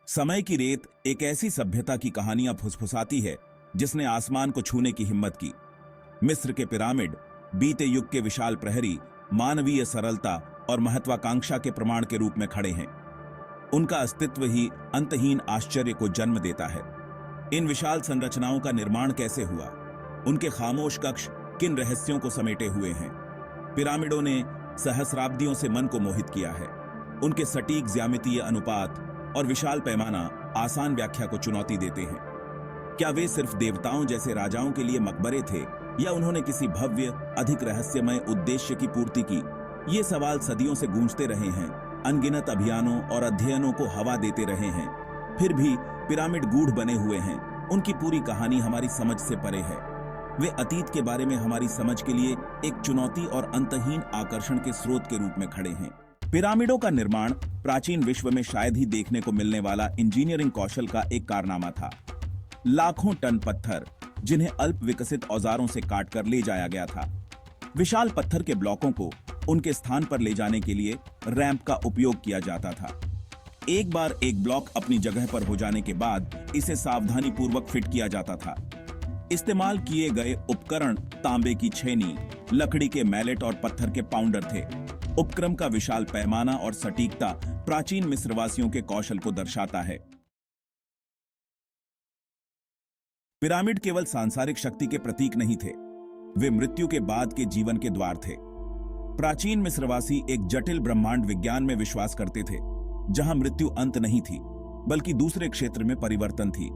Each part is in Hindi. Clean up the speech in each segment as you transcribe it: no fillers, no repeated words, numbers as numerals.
समय की रेत एक ऐसी सभ्यता की कहानियां फुसफुसाती है जिसने आसमान को छूने की हिम्मत की। मिस्र के पिरामिड बीते युग के विशाल प्रहरी, मानवीय सरलता और महत्वाकांक्षा के प्रमाण के रूप में खड़े हैं। उनका अस्तित्व ही अंतहीन आश्चर्य को जन्म देता है। इन विशाल संरचनाओं का निर्माण कैसे हुआ? उनके खामोश कक्ष किन रहस्यों को समेटे हुए हैं? पिरामिडों ने सहस्राब्दियों से मन को मोहित किया है। उनके सटीक ज्यामितीय अनुपात और विशाल पैमाना आसान व्याख्या को चुनौती देते हैं। क्या वे सिर्फ देवताओं जैसे राजाओं के लिए मकबरे थे, या उन्होंने किसी भव्य, अधिक रहस्यमय उद्देश्य की पूर्ति की? ये सवाल सदियों से गूंजते रहे हैं, अनगिनत अभियानों और अध्ययनों को हवा देते रहे हैं। फिर भी पिरामिड गूढ़ बने हुए हैं। उनकी पूरी कहानी हमारी समझ से परे है। वे अतीत के बारे में हमारी समझ के लिए एक चुनौती और अंतहीन आकर्षण के स्रोत के रूप में खड़े हैं। पिरामिडों का निर्माण प्राचीन विश्व में शायद ही देखने को मिलने वाला इंजीनियरिंग कौशल का एक कारनामा था। लाखों टन पत्थर, जिन्हें अल्प विकसित औजारों से काटकर ले जाया गया था। विशाल पत्थर के ब्लॉकों को उनके स्थान पर ले जाने के लिए रैंप का उपयोग किया जाता था। एक बार एक ब्लॉक अपनी जगह पर हो जाने के बाद इसे सावधानी पूर्वक फिट किया जाता था। इस्तेमाल किए गए उपकरण तांबे की छेनी, लकड़ी के मैलेट और पत्थर के पाउंडर थे। उपक्रम का विशाल पैमाना और सटीकता प्राचीन मिस्रवासियों के कौशल को दर्शाता है। पिरामिड केवल सांसारिक शक्ति के प्रतीक नहीं थे, वे मृत्यु के बाद के जीवन के द्वार थे। प्राचीन मिस्रवासी एक जटिल ब्रह्मांड विज्ञान में विश्वास करते थे, जहां मृत्यु अंत नहीं थी, बल्कि दूसरे क्षेत्र में परिवर्तन थी।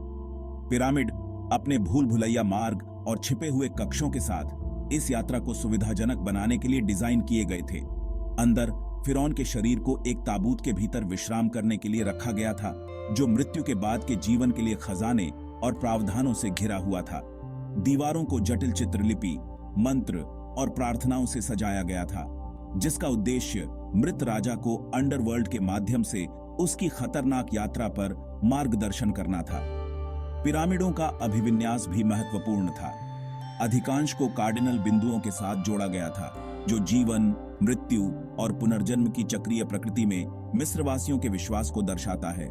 पिरामिड अपने भूल भुलैया मार्ग और छिपे हुए कक्षों के साथ इस यात्रा को सुविधाजनक बनाने के लिए डिजाइन किए गए थे। अंदर फिरौन के शरीर को एक ताबूत के भीतर विश्राम करने के लिए रखा गया था, जो मृत्यु के बाद के जीवन के लिए खजाने और प्रावधानों से घिरा हुआ था। दीवारों को जटिल चित्रलिपि, मंत्र और प्रार्थनाओं से सजाया गया था, जिसका उद्देश्य मृत राजा को अंडरवर्ल्ड के माध्यम से उसकी खतरनाक यात्रा पर मार्गदर्शन करना था। पिरामिडों का अभिविन्यास भी महत्वपूर्ण था। अधिकांश को कार्डिनल बिंदुओं के साथ जोड़ा गया था, जो जीवन, मृत्यु और पुनर्जन्म की चक्रीय प्रकृति में मिस्रवासियों के विश्वास को दर्शाता है।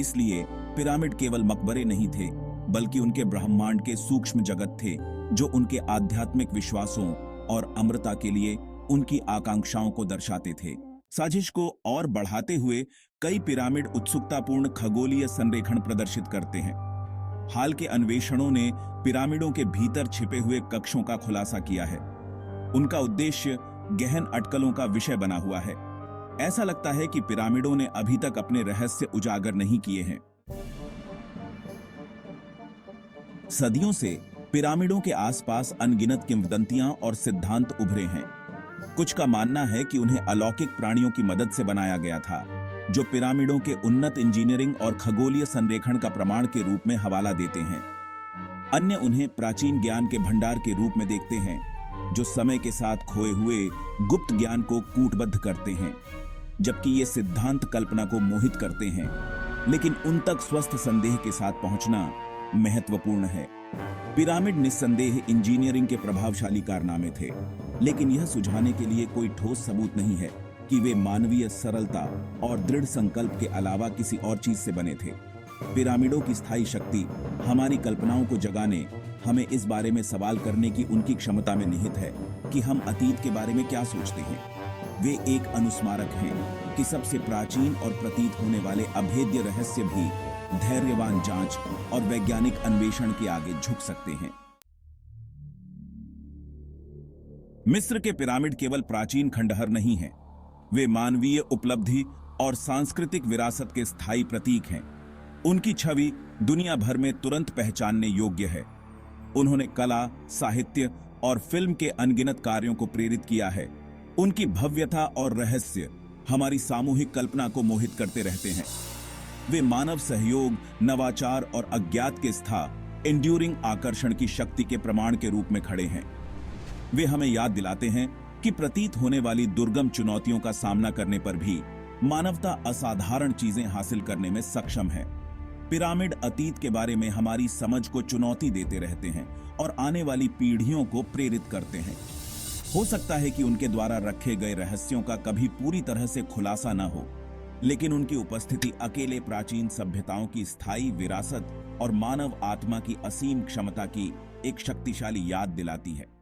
इसलिए पिरामिड केवल मकबरे नहीं थे, बल्कि उनके ब्रह्मांड के सूक्ष्म जगत थे, जो उनके आध्यात्मिक विश्वासों और अमरता के लिए उनकी आकांक्षाओं को दर्शाते थे। साजिश को और बढ़ाते हुए कई पिरामिड उत्सुकतापूर्ण खगोलीय संरेखण प्रदर्शित करते हैं। हाल के अन्वेषणों ने पिरामिडों के भीतर छिपे हुए कक्षों का खुलासा किया है। उनका उद्देश्य गहन अटकलों का विषय बना हुआ है। ऐसा लगता है कि पिरामिडों ने अभी तक अपने रहस्य उजागर नहीं किए हैं। सदियों से पिरामिडों के आसपास अनगिनत किंवदंतियां और सिद्धांत उभरे हैं। कुछ का मानना है कि उन्हें अलौकिक प्राणियों की मदद से बनाया गया था, जो पिरामिडों के उन्नत इंजीनियरिंग और खगोलीय संरेखण का प्रमाण के रूप में हवाला देते हैं। अन्य उन्हें प्राचीन ज्ञान के भंडार के रूप में देखते हैं, जो समय के साथ खोए हुए गुप्त ज्ञान को कूटबद्ध करते हैं। जबकि ये सिद्धांत कल्पना को मोहित करते हैं, लेकिन उन तक स्वस्थ संदेह के साथ पहुंचना महत्वपूर्ण है। पिरामिड निस्संदेह इंजीनियरिंग के प्रभावशाली कारनामे थे, लेकिन यह सुझाने के लिए कोई ठोस सबूत नहीं है कि वे मानवीय सरलता और दृढ़ संकल्प के अलावा किसी और चीज से बने थे। पिरामिडों की स्थायी शक्ति हमारी कल्पनाओं को जगाने, हमें इस बारे में सवाल करने की उनकी क्षमता में निहित है कि हम अतीत के बारे में क्या सोचते हैं। वे एक अनुस्मारक हैं कि सबसे प्राचीन और प्रतीत होने वाले अभेद्य रहस्य भी धैर्यवान जांच और वैज्ञानिक अन्वेषण के आगे झुक सकते हैं। मिस्र के पिरामिड केवल प्राचीन खंडहर नहीं हैं, वे मानवीय उपलब्धि और सांस्कृतिक विरासत के स्थायी प्रतीक हैं। उनकी छवि दुनिया भर में तुरंत पहचानने योग्य है। उन्होंने कला, साहित्य और फिल्म के अनगिनत कार्यों को प्रेरित किया है। उनकी भव्यता और रहस्य हमारी सामूहिक कल्पना को मोहित करते रहते हैं। वे मानव सहयोग, नवाचार और अज्ञात के स्था एंड्यूरिंग आकर्षण की शक्ति के प्रमाण के रूप में खड़े हैं। वे हमें याद दिलाते हैं कि प्रतीत होने वाली दुर्गम चुनौतियों का सामना करने पर भी मानवता असाधारण चीजें हासिल करने में सक्षम है। पिरामिड अतीत के बारे में हमारी समझ को चुनौती देते रहते हैं और आने वाली पीढ़ियों को प्रेरित करते हैं। हो सकता है कि उनके द्वारा रखे गए रहस्यों का कभी पूरी तरह से खुलासा न हो, लेकिन उनकी उपस्थिति अकेले प्राचीन सभ्यताओं की स्थायी विरासत और मानव आत्मा की असीम क्षमता की एक शक्तिशाली याद दिलाती है।